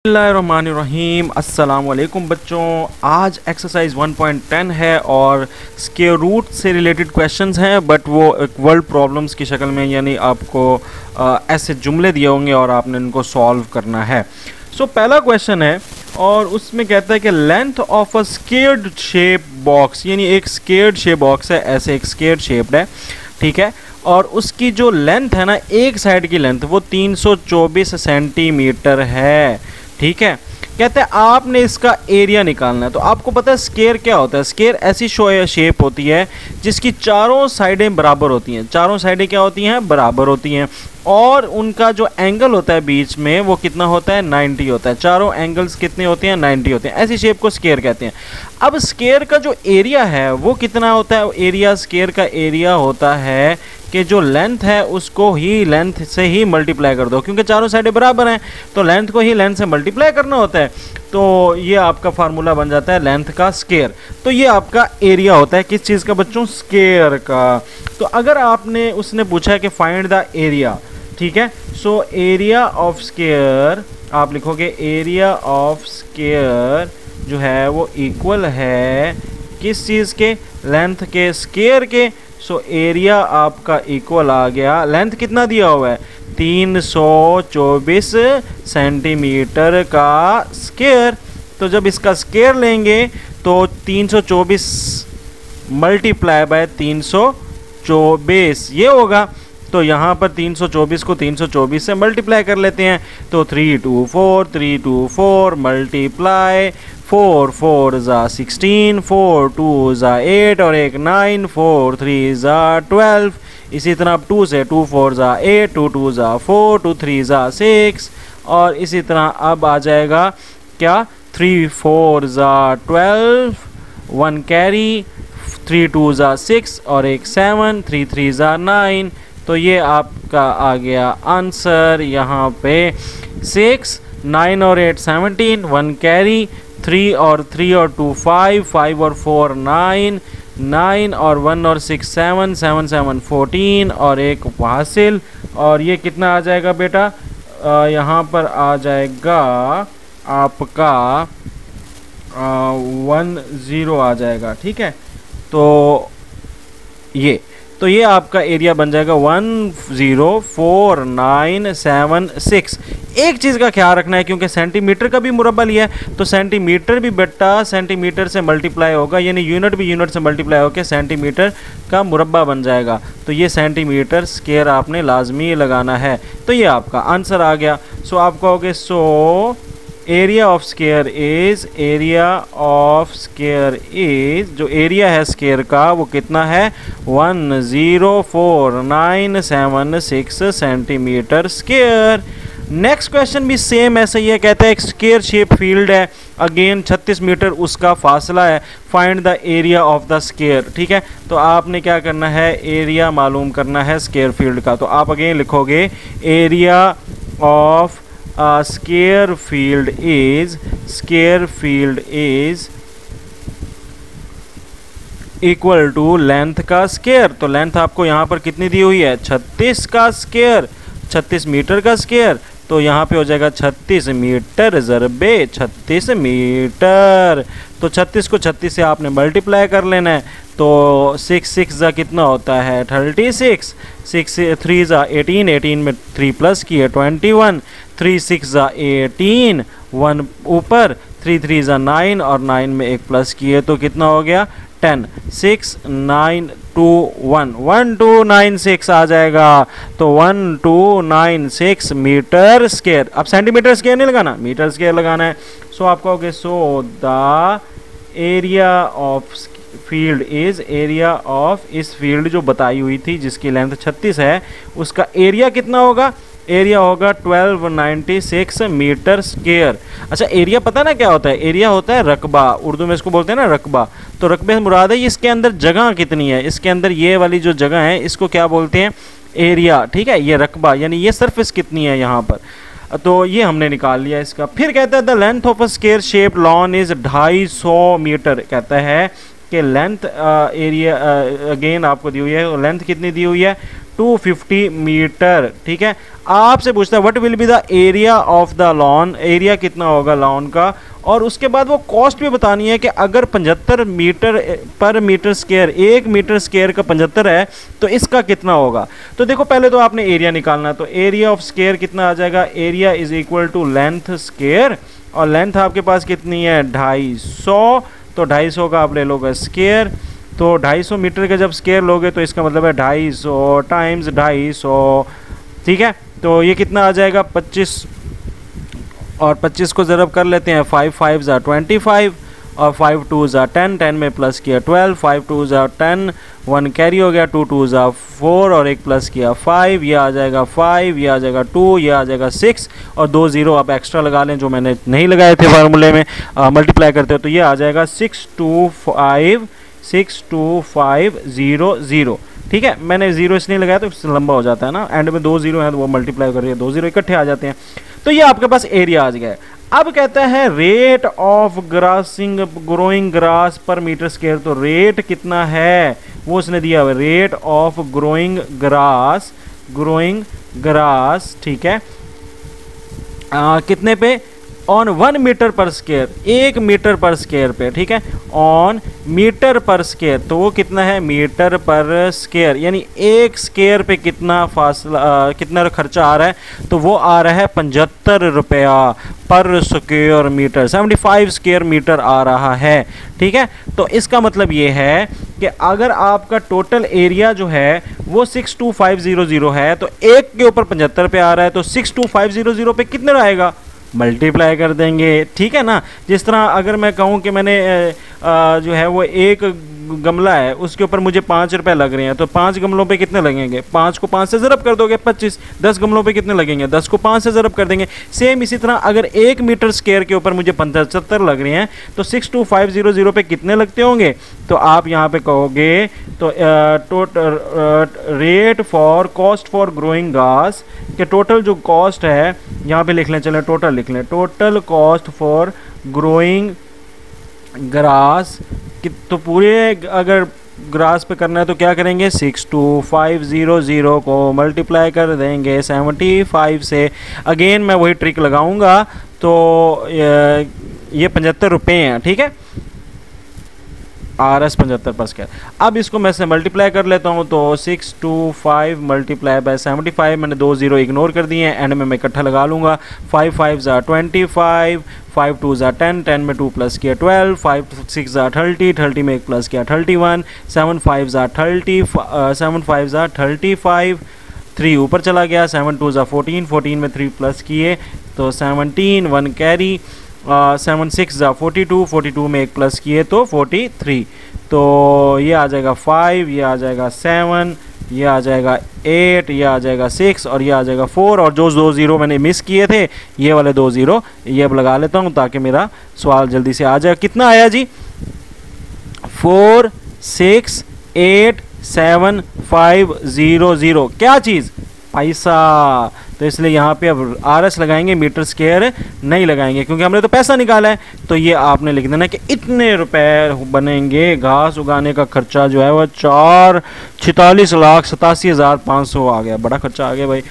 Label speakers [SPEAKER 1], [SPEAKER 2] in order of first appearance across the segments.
[SPEAKER 1] बिस्मिल्लाहिर्रहमानिर्रहीम। अस्सलाम वालेकुम बच्चों। आज एक्सरसाइज 1.10 है और स्क्वायर रूट से रिलेटेड क्वेश्चंस हैं, बट वो एक वर्ड प्रॉब्लम्स की शक्ल में, यानी आपको ऐसे जुमले दिए होंगे और आपने इनको सॉल्व करना है। पहला क्वेश्चन है और उसमें कहता है कि length of a squared shape box, यानी एक स्क्वेयर्ड शेप बॉक्स है, ऐसे एक स्क्वेयर्ड शेप्ड है, ठीक है, और उसकी जो लेंथ है ना, एक साइड की लेंथ वो 324 सेंटीमीटर है, ठीक है। कहते हैं आपने इसका एरिया निकालना है। तो आपको पता है स्क्वायर क्या होता है? स्क्वायर ऐसी शेप होती है जिसकी चारों साइडें बराबर होती हैं। चारों साइडें क्या होती हैं? बराबर होती हैं, और उनका जो एंगल होता है बीच में वो कितना होता है? 90 होता है। चारों एंगल्स कितने होते हैं? 90 होते हैं। ऐसी शेप को स्क्वायर कहते हैं। अब स्क्वायर का जो एरिया है वो कितना होता है? एरिया, स्क्वायर का एरिया होता है कि जो लेंथ है उसको ही लेंथ से ही मल्टीप्लाई कर दो, क्योंकि चारों साइडें बराबर हैं तो लेंथ को ही लेंथ से मल्टीप्लाई करना होता है। तो ये आपका फार्मूला बन जाता है लेंथ का स्क्वायर। तो ये आपका एरिया होता है किस चीज़ का बच्चों? स्क्वायर का। तो अगर आपने उसने पूछा है कि फाइंड द एरिया, ठीक है, सो एरिया ऑफ स्क्वायर आप लिखोगे एरिया ऑफ स्क्वायर जो है वो इक्वल है किस चीज़ के? लेंथ के स्क्वायर के। सो एरिया आपका इक्वल आ गया, लेंथ कितना दिया हुआ है? 324 सेंटीमीटर का स्क्वायर। तो जब इसका स्क्वायर लेंगे तो 324 मल्टीप्लाई बाय 324 ये होगा। तो यहाँ पर 324 को 324 से मल्टीप्लाई कर लेते हैं। तो 324 मल्टीप्लाई 4 4 ज़ा 16, 4 2 ज़ा 8 और एक 9, 4 3 ज़ा 12। इसी तरह 2 से 2 4 ज़ा 8, 2 2 ज़ा 4, 2 3 ज़ा 6, और इसी तरह अब आ जाएगा क्या? 3 4 ज़ा 12, 1 कैरी, 3 2 ज़ा 6 और एक 7, 3 3 ज़ा 9। तो ये आपका आ गया आंसर यहाँ पे 6, 9 और 8 17, 1 कैरी, 3 और 3 और 2 5, 5 और 4 9, 9 और 1 और 6 7, 7 7 14 और एक हासिल। और ये कितना आ जाएगा बेटा? यहाँ पर आ जाएगा आपका 10 आ जाएगा, ठीक है। तो ये आपका एरिया बन जाएगा 104976। एक चीज़ का ख्याल रखना है, क्योंकि सेंटीमीटर का भी मुरब्बा लिया है तो सेंटीमीटर भी बेटा सेंटीमीटर से मल्टीप्लाई होगा, यानी यूनिट भी यूनिट से मल्टीप्लाई होकर सेंटीमीटर का मुरब्बा बन जाएगा। तो ये सेंटीमीटर स्क्वायर आपने लाजमी लगाना है। तो ये आपका आंसर आ गया। सो आप कहोगे so area of square is, area of square is, जो एरिया है स्क्वायर का वो कितना है? 104976 सेंटीमीटर स्क्वायर। नेक्स्ट क्वेश्चन भी सेम ऐसा ही है। कहता है एक स्क्वायर शेप फील्ड है, अगेन 36 मीटर उसका फासला है, find the area of the square, ठीक है। तो आपने क्या करना है? एरिया मालूम करना है स्क्वायर फील्ड का। तो आप अगेन लिखोगे area of square field is equal to length का स्क्वायर। तो लेंथ आपको यहाँ पर कितनी दी हुई है? 36 का स्क्वायर, 36 मीटर का स्क्वायर। तो यहाँ पे हो जाएगा 36 मीटर ज़रबे 36 मीटर। तो 36 को 36 से आपने मल्टीप्लाई कर लेना है। तो 6 6 ज़ा कितना होता है? 36, 6 3 ज़ा 18, 18 में 3 प्लस किए 21, 3 6 ज़ा 18, 1 ऊपर, 3 3 ज़ा 9 और 9 में एक प्लस किए तो कितना हो गया? 10, 6 9 2 1, 1296 आ जाएगा। तो 1296 मीटर स्क्वायर। अब सेंटीमीटर स्क्वायर नहीं लगाना, मीटर स्क्वायर लगाना है। सो आप कहोगे so the area of field is, area of इस फील्ड जो बताई हुई थी जिसकी लेंथ 36 है उसका एरिया कितना होगा? एरिया होगा 1296 मीटर स्क्वायर। अच्छा, एरिया पता ना क्या होता है? एरिया होता है रकबा, उर्दू में इसको बोलते हैं ना रकबा। तो रकबे से मुराद है इसके अंदर जगह कितनी है, इसके अंदर ये वाली जो जगह है इसको क्या बोलते हैं? एरिया, ठीक है। ये रकबा यानी ये सरफेस कितनी है यहाँ पर। तो ये हमने निकाल लिया इसका। फिर कहता है the length of a square shape lawn is 250 metre. कहता है कि लेंथ एरिया अगेन आपको दी हुई है, लेंथ कितनी दी हुई है? 250 मीटर। ठीक है, आपसे पूछता है what will be the area of the lawn, area कितना होगा लॉन का, और उसके बाद वो कॉस्ट भी बतानी है कि अगर 75 मीटर पर मीटर स्क्वायर, 1 मीटर स्क्वायर का 75 है तो इसका कितना होगा। तो देखो पहले तो आपने एरिया निकालना, तो एरिया ऑफ स्क्वायर कितना आ जाएगा, area is equal to length square, और लेंथ आपके पास कितनी है 250, तो 250 का आप ले लोगे स्क्वायर, तो 250 मीटर का जब स्क्वायर लोगे तो इसका मतलब है 250 टाइम्स 250। ठीक है, तो ये कितना आ जाएगा 25, और 25 को ज़रब कर लेते हैं, 5 5 ज़ा 25 और 5 2 ज़ा 10, 10 में प्लस किया 12, 5 2 ज़ा 10, 1 कैरी हो गया, 2 2 ज़ा 4 और एक प्लस किया 5, ये आ जाएगा 5, ये आ जाएगा 2, ये आ जाएगा 6 और 2 ज़ीरो आप एक्स्ट्रा लगा लें जो मैंने नहीं लगाए थे फार्मूले में, मल्टीप्लाई करते हो तो ये आ जाएगा 62500। ठीक है, मैंने जीरो इसलिए लगाया तो लंबा हो जाता है ना, एंड में 2 ज़ीरो है तो वो मल्टीप्लाई कर रही है, 2 ज़ीरो इकट्ठे आ जाते हैं। तो ये आपके पास एरिया आ गया है। अब कहता है रेट ऑफ ग्रोइंग ग्रास पर मीटर स्क्वायर, तो रेट कितना है वो उसने दिया हुआ, रेट ऑफ ग्रोइंग ग्रास। ठीक है, कितने पे, ऑन 1 मीटर पर स्क्वायर, 1 मीटर पर स्क्वायर पे। ठीक है, ऑन मीटर पर स्क्वायर, तो वो कितना है मीटर पर स्क्वायर, यानी 1 स्क्वायर पे कितना फासला, कितना खर्चा आ रहा है, तो वो आ रहा है 75 रुपया पर स्क्वायर मीटर, 75 स्क्वायर मीटर आ रहा है। ठीक है, तो इसका मतलब ये है कि अगर आपका टोटल एरिया जो है वो 62500 है, तो 1 के ऊपर 75 पे आ रहा है, तो 62500 पे कितने रहेगा, मल्टीप्लाई कर देंगे। ठीक है ना, जिस तरह अगर मैं कहूँ कि मैंने जो है वो एक गमला है उसके ऊपर मुझे 5 रुपए लग रहे हैं, तो 5 गमलों पे कितने लगेंगे, 5 को 5 से ज़रब कर दोगे 25, 10 गमलों पे कितने लगेंगे, 10 को 5 से ज़रब कर देंगे। सेम इसी तरह अगर 1 मीटर स्क्वायर के ऊपर मुझे 75 लग रहे हैं तो 62500 पे कितने लगते होंगे, तो आप यहाँ पे कहोगे तो total rate for cost for growing घास के टोटल जो कॉस्ट है यहाँ पे लिख लें, चलें टोटल लिख लें, total cost for growing grass, तो पूरे अगर ग्रास पे करना है तो क्या करेंगे, 62500 को मल्टीप्लाई कर देंगे 75 से। अगेन मैं वही ट्रिक लगाऊंगा, तो ये 75 रुपये हैं। ठीक है, RS 75 पर स्क्वायर। अब इसको मैं से मल्टीप्लाई कर लेता हूँ, तो 625 मल्टीप्लाई बाय 75, मैंने 2 ज़ीरो इग्नोर कर दिए हैं, एंड में मैं इकट्ठा लगा लूँगा, 5 5 ज़ा 25, 5 2 ज़ा 10, 10 में 2 प्लस किया 12, 5 6 ज़ा 30, 30 में 1 प्लस किया 31, 7 5 ज़ा 30, 7 5 ज़ा 35, 3 ऊपर चला गया, 7 2 ज़ा 14, 14 में 3 प्लस किए तो 17, 1 कैरी, 7 6 ज़ा 42, 42 में 1 प्लस किए तो 43, तो ये आ जाएगा 5, ये आ जाएगा 7, ये आ जाएगा 8, ये आ जाएगा 6 और ये आ जाएगा 4, और जो 2 ज़ीरो मैंने मिस किए थे ये वाले 2 ज़ीरो ये अब लगा लेता हूँ ताकि मेरा सवाल जल्दी से आ जाए। कितना आया जी, 4687500, क्या चीज़, पैसा। तो इसलिए यहाँ पे अब RS लगाएंगे, मीटर स्क्वायर नहीं लगाएंगे क्योंकि हमने तो पैसा निकाला है। तो ये आपने लिख देना कि इतने रुपए बनेंगे, घास उगाने का खर्चा जो है वो 4,46,87,500 आ गया, बड़ा खर्चा आ गया भाई।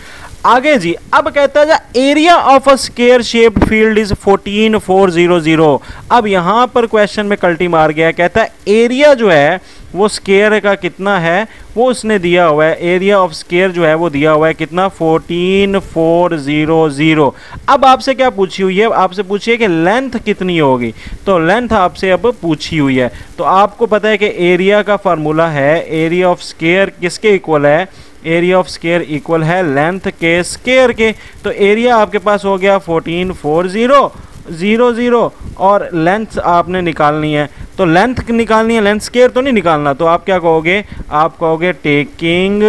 [SPEAKER 1] आगे जी, अब कहता है area of a square shaped field is 14400। अब यहाँ पर क्वेश्चन में कल्टी मार गया, कहता है एरिया जो है वो स्क्वायर का कितना है वो उसने दिया हुआ है, एरिया ऑफ स्क्वायर जो है वो दिया हुआ है कितना, 14400। अब आपसे क्या पूछी हुई है, आपसे पूछी है कि लेंथ कितनी होगी, तो लेंथ आपसे अब पूछी हुई है। तो आपको पता है कि एरिया का फार्मूला है, एरिया ऑफ स्क्वायर किसके इक्वल है, एरिया ऑफ स्क्वायर इक्वल है लेंथ के स्क्वायर के। तो एरिया आपके पास हो गया 14400 और लेंथ आपने निकालनी है, तो लेंथ निकालनी है, लेंथ स्क्वायर तो नहीं निकालना। तो आप क्या कहोगे, आप कहोगे taking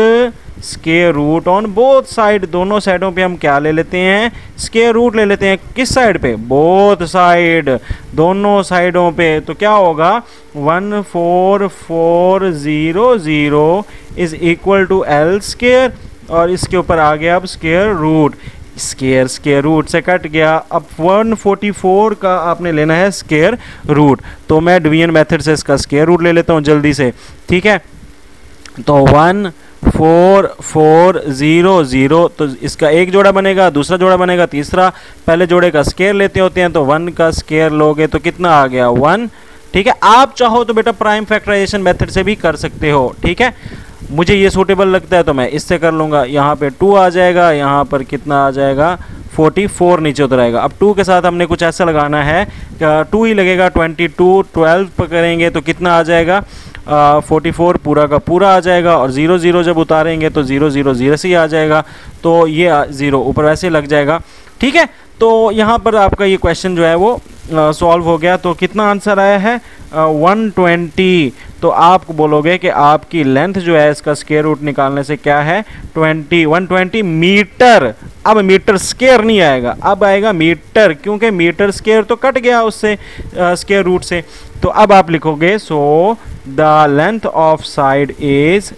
[SPEAKER 1] square root on both side, दोनों साइडों पे हम क्या ले लेते हैं, स्क्वायर रूट ले लेते हैं। किस साइड पे, बोथ साइड, दोनों साइडों पे। तो क्या होगा 14400 is equal to L square, और इसके ऊपर आ गया अब स्क्वायर रूट, स्क्वायर रूट से कट गया। अब 144 का आपने लेना है स्क्वायर रूट, तो मैं डिवीजन मेथड से इसका स्क्वायर रूट ले लेता हूँ जल्दी से। ठीक है, तो 4400, तो इसका एक जोड़ा बनेगा, दूसरा जोड़ा बनेगा, तीसरा, पहले जोड़े का स्क्वायर लेते होते हैं तो 1 का स्क्वायर लोगे तो कितना आ गया 1। ठीक है, आप चाहो तो बेटा प्राइम फैक्टराइजेशन मेथड से भी कर सकते हो। ठीक है, मुझे ये सूटेबल लगता है तो मैं इससे कर लूँगा। यहाँ पे 2 आ जाएगा, यहाँ पर कितना आ जाएगा 44 नीचे उतर आएगा। अब 2 के साथ हमने कुछ ऐसा लगाना है, 2 ही लगेगा, 22 12 पर करेंगे तो कितना आ जाएगा 44 पूरा का पूरा आ जाएगा, और 0 0 जब उतारेंगे तो 0 0 0 से ही आ जाएगा, तो ये 0 ऊपर वैसे लग जाएगा। ठीक है, तो यहाँ पर आपका ये क्वेश्चन जो है वो सॉल्व हो गया। तो कितना आंसर आया है 120। तो आप बोलोगे कि आपकी लेंथ जो है इसका स्क्वायर रूट निकालने से क्या है 120 मीटर। अब मीटर स्क्वायर नहीं आएगा, अब आएगा मीटर, क्योंकि मीटर स्क्वायर तो कट गया उससे स्क्वायर रूट से। तो अब आप लिखोगे so the length of side is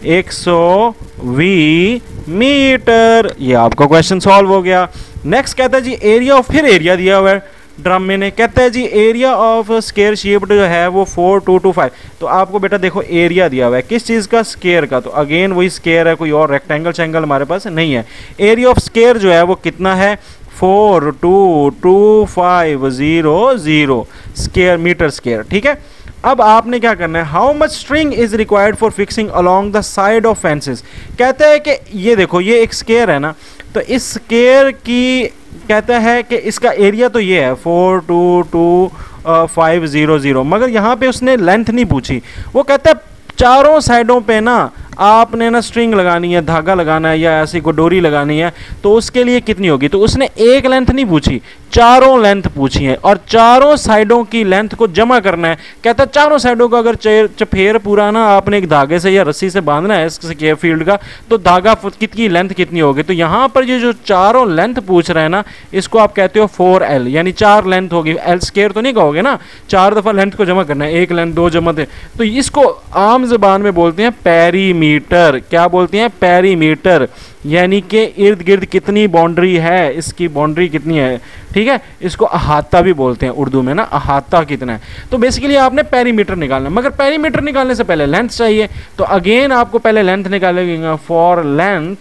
[SPEAKER 1] 120 metre. ये आपका क्वेश्चन सॉल्व हो गया। नेक्स्ट कहता है जी एरिया ऑफ, फिर एरिया दिया हुआ है ड्रम में ने, कहता है जी एरिया ऑफ स्क्वायर शेप्ड जो है वो 4225। तो आपको बेटा देखो एरिया दिया हुआ है किस चीज़ का, स्क्वायर का, तो अगेन वही स्क्वायर है, कोई और रेक्टेंगल शेंगल हमारे पास नहीं है। एरिया ऑफ स्क्वायर जो है वो कितना है 42250 स्क्वायर मीटर स्क्वायर। ठीक है, अब आपने क्या करना है, how much string is required for fixing along the side of fences. कहता है कि ये देखो ये एक स्क्वायर है ना, तो इस स्क्वायर की कहता है कि इसका एरिया तो ये है 42250, मगर यहाँ पे उसने लेंथ नहीं पूछी। वो कहता है चारों साइडों पे ना आपने ना स्ट्रिंग लगानी है, धागा लगाना है, या ऐसी कोई डोरी लगानी है, तो उसके लिए कितनी होगी। तो उसने एक लेंथ नहीं पूछी, चारों लेंथ पूछी है, और चारों साइडों की लेंथ को जमा करना है। कहता है चारों साइडों को अगर चफेर पूरा ना आपने एक धागे से या रस्सी से बांधना है इसके फील्ड का, तो धागा कितनी लेंथ कितनी होगी। तो यहाँ पर ये जो चारों लेंथ पूछ रहे हैं ना, इसको आप कहते हो 4L, यानी 4 लेंथ होगी। एल स्क्वायर तो नहीं कहोगे ना, 4 दफ़ा लेंथ को जमा करना है, एक लेंथ 2 जमा थे, तो इसको आम ज़बान में बोलते हैं पेरीमीटर। क्या बोलते हैं, पेरीमीटर, यानी कि इर्द गिर्द कितनी बाउंड्री है, इसकी बाउंड्री कितनी है। ठीक है, इसको अहाता भी बोलते हैं उर्दू में ना, अहाता कितना है। तो बेसिकली आपने पेरीमीटर निकालना, मगर पेरीमीटर निकालने से पहले लेंथ चाहिए। तो अगेन आपको पहले लेंथ निकालेंगे। फॉर लेंथ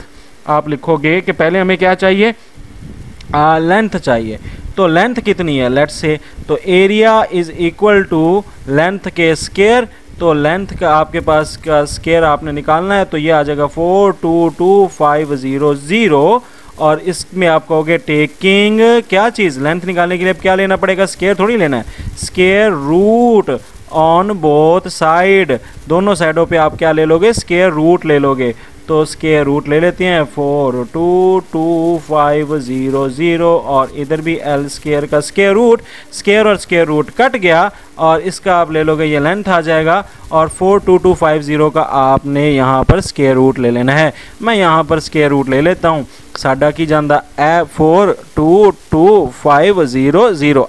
[SPEAKER 1] आप लिखोगे कि पहले हमें क्या चाहिए, लेंथ चाहिए। तो लेंथ कितनी है, लेट्स से, तो area is equal to length के स्क्वायर। तो लेंथ का आपके पास का स्क्वायर आपने निकालना है, तो ये आ जाएगा 422500, और इसमें आप कहोगे टेकिंग क्या चीज़, लेंथ निकालने के लिए अब क्या लेना पड़ेगा, स्क्वायर थोड़ी लेना है, square root on both side, दोनों साइडों पे आप क्या ले लोगे, स्क्वायर रूट ले लोगे। तो स्क्वायर रूट ले लेते हैं 422500, और इधर भी एल स्क्वायर का स्क्वायर रूट, स्क्वायर और स्क्वायर रूट कट गया, और इसका आप ले लोगे ये लेंथ आ जाएगा, और 42250 का आपने यहाँ पर स्क्वायर रूट ले लेना है। मैं यहाँ पर स्क्वायर रूट ले लेता हूँ, साडा की जाता है 42250,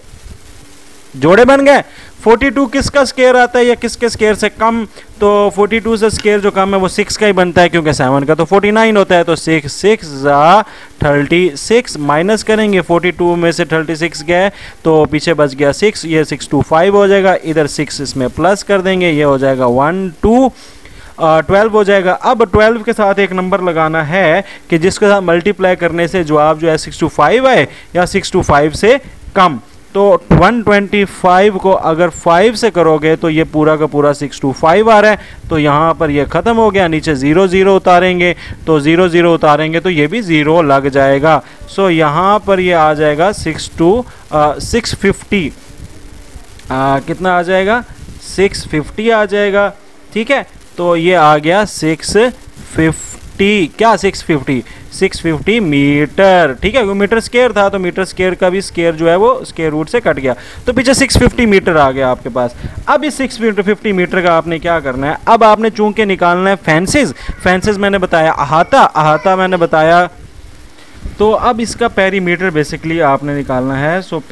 [SPEAKER 1] जोड़े बन गए। 42 किसका स्क्वायर आता है या किसके स्क्वायर से कम, तो 42 से स्क्वायर जो कम है वो 6 का ही बनता है, क्योंकि 7 का तो 49 होता है। तो 6 6 36 माइनस करेंगे, 42 में से 36 गए तो पीछे बच गया 6, ये 625 हो जाएगा, इधर 6 इसमें प्लस कर देंगे, ये हो जाएगा 12 हो जाएगा। अब 12 के साथ एक नंबर लगाना है कि जिसके साथ मल्टीप्लाई करने से जवाब जो है 625 आए या 625 से कम। तो 125 को अगर 5 से करोगे तो ये पूरा का पूरा 625 आ रहा है, तो यहाँ पर ये ख़त्म हो गया, नीचे 0 0 उतारेंगे, तो 0 0 उतारेंगे तो ये भी 0 लग जाएगा। सो यहाँ पर ये आ जाएगा 650, कितना आ जाएगा 650 आ जाएगा। ठीक है, तो ये आ गया 650, क्या 650 मीटर। ठीक है, मीटर स्क्वायर था तो मीटर स्क्वायर का भी स्क्वायर जो है वो स्क्वायर रूट से कट गया, तो पीछे 650 मीटर आ गया आपके पास। अब इस 650 मीटर का आपने क्या करना है, अब आपने चूंकि निकालना है फेंसेस मैंने बताया, अहाता मैंने बताया, तो अब इसका पेरीमीटर बेसिकली आपने निकालना है। सो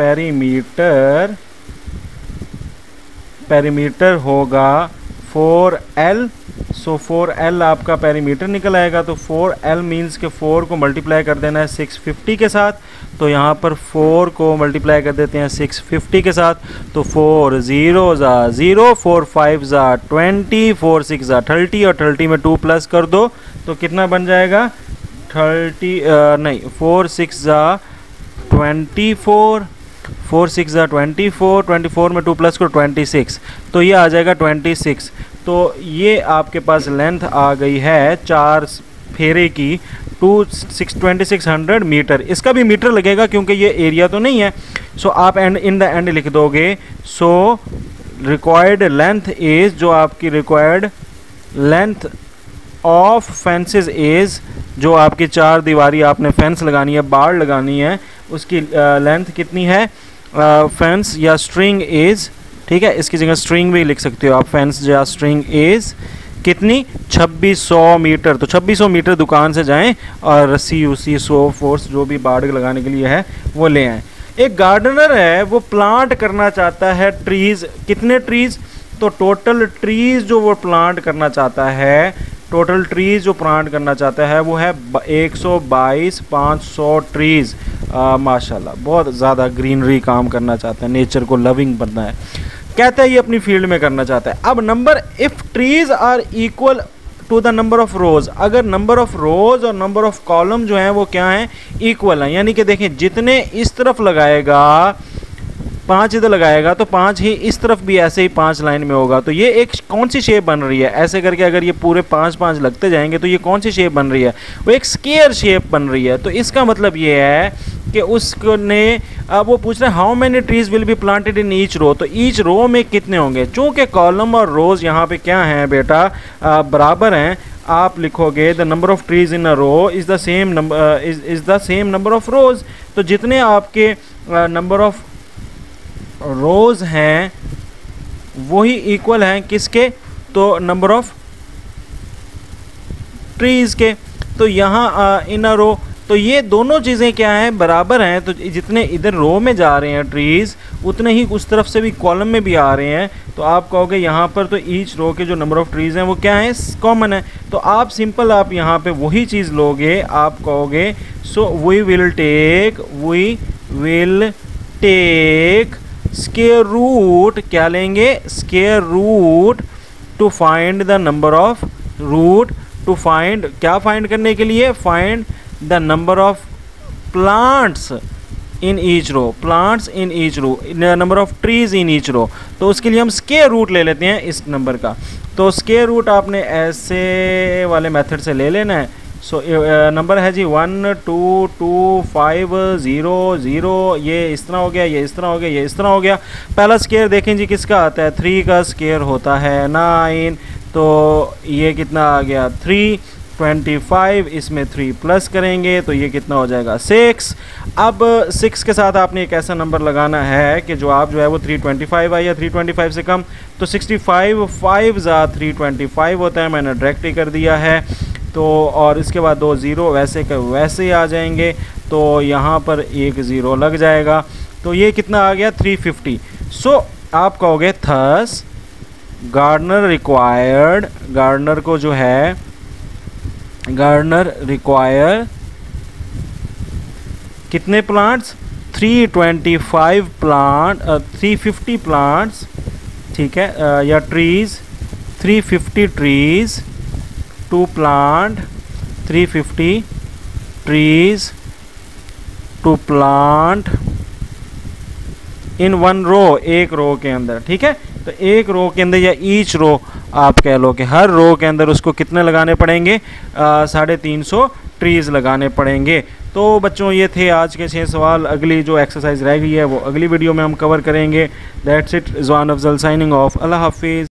[SPEAKER 1] पेरीमीटर होगा 4L सो 4L आपका पेरीमीटर निकल आएगा। तो 4L मीन्स के 4 को मल्टीप्लाई कर देना है 650 के साथ। तो यहाँ पर 4 को मल्टीप्लाई कर देते हैं 650 के साथ। तो 4 0 ज़ा 0, 4 5 ज़ा 20, 4 6 ज़ा 30 और 30 में 2 प्लस कर दो तो कितना बन जाएगा 30 नहीं 4 6 ज़ा 24, 4 6 ज़ा 24, 24 में 2 प्लस करो 26, तो ये आ जाएगा 26। तो ये आपके पास लेंथ आ गई है 4 फेरे की 2600 मीटर। इसका भी मीटर लगेगा क्योंकि ये एरिया तो नहीं है। सो आप एंड इन द एंड लिख दोगे। सो रिक्वायर्ड लेंथ इज, जो आपकी required length of fences is, जो आपकी 4 दीवारी आपने फेंस लगानी है, बाड़ लगानी है, उसकी लेंथ कितनी है फेंस या स्ट्रिंग इज, ठीक है, इसकी जगह स्ट्रिंग भी लिख सकते हो आप, फेंस या स्ट्रिंग इज कितनी 2600 मीटर। तो 2600 मीटर दुकान से जाएं और रस्सी उसी सो फोर्स जो भी बाड़ लगाने के लिए है वो ले आएँ। एक गार्डनर है वो प्लांट करना चाहता है ट्रीज़, कितने ट्रीज़, तो टोटल ट्रीज़ जो वो प्लांट करना चाहता है, टोटल ट्रीज़ जो प्लांट करना चाहता है वो है 122,500 ट्रीज़। माशाल्लाह बहुत ज़्यादा ग्रीनरी काम करना चाहता है, नेचर को लविंग बनना है, कहता है ये अपनी फील्ड में करना चाहता है। अब number, if trees are equal to the number of rows, अगर नंबर ऑफ़ रोज़ और नंबर ऑफ़ कॉलम जो हैं वो क्या हैं, इक्वल हैं, यानी कि देखें जितने इस तरफ लगाएगा 5 इधर लगाएगा तो 5 ही इस तरफ भी ऐसे ही 5 लाइन में होगा। तो ये एक कौन सी शेप बन रही है, ऐसे करके अगर ये पूरे 5-5 लगते जाएंगे तो ये कौन सी शेप बन रही है, वो एक स्क्वायर शेप बन रही है। तो इसका मतलब ये है कि उसने, अब वो पूछ रहे हैं how many trees will be planted in each row, तो ईच रो में कितने होंगे। चूँकि कॉलम और रोज़ यहाँ पे क्या हैं बेटा, बराबर हैं, आप लिखोगे the number of trees in a row is the same number, is the same number of rows. तो जितने आपके नंबर ऑफ़ रोज़ हैं वही इक्वल हैं किसके, तो नंबर ऑफ़ ट्रीज़ के। तो यहाँ इन अ रो, तो ये दोनों चीज़ें क्या हैं, बराबर हैं। तो जितने इधर रो में जा रहे हैं ट्रीज़ उतने ही उस तरफ से भी कॉलम में भी आ रहे हैं। तो आप कहोगे यहाँ पर तो ईच रो के जो नंबर ऑफ़ ट्रीज़ हैं वो क्या हैं, कॉमन है। तो आप सिंपल आप यहाँ पे वही चीज़ लोगे, आप कहोगे so we will take square root, क्या लेंगे, square root to find the number of root, to find, क्या फाइंड करने के लिए, find the number of plants in each row, plants in each row, number of trees in each row. तो उसके लिए हम स्क्वायर रूट ले लेते हैं इस नंबर का। तो स्क्वायर रूट आपने ऐसे वाले मेथड से ले लेना है। सो नंबर है जी 1 2 2 5 0 0, ये इस तरह हो गया, ये इस तरह हो गया, ये इस तरह हो गया। पहला स्क्वायर देखें जी किसका आता है, 3 का स्क्वायर होता है 9, तो ये कितना आ गया 325, इसमें 3 प्लस करेंगे तो ये कितना हो जाएगा 6। अब 6 के साथ आपने एक ऐसा नंबर लगाना है कि जो आप जो है वो 325 आए या 325 से कम। तो 65 5 ज़ा 325 होता है, मैंने डायरेक्ट ही कर दिया है। तो और इसके बाद 2 ज़ीरो वैसे का वैसे ही आ जाएंगे, तो यहाँ पर 1 ज़ीरो लग जाएगा। तो ये कितना आ गया 350। सो आप कहोगे थस गार्डनर रिक्वायर्ड, गार्डनर को जो है, गार्डनर रिक्वायर कितने प्लांट्स, 325 प्लांट, 350 प्लांट्स, ठीक है, या trees, 350 trees to plant, 350 trees to plant in 1 row, एक रो के अंदर, ठीक है। तो एक रो के अंदर या ईच रो आप कह लो कि हर रो के अंदर उसको कितने लगाने पड़ेंगे, 350 ट्रीज़ लगाने पड़ेंगे। तो बच्चों ये थे आज के 6 सवाल। अगली जो एक्सरसाइज रह गई है वो अगली वीडियो में हम कवर करेंगे। That's it, Rizwan Afzal signing off, अल्लाह हाफिज़।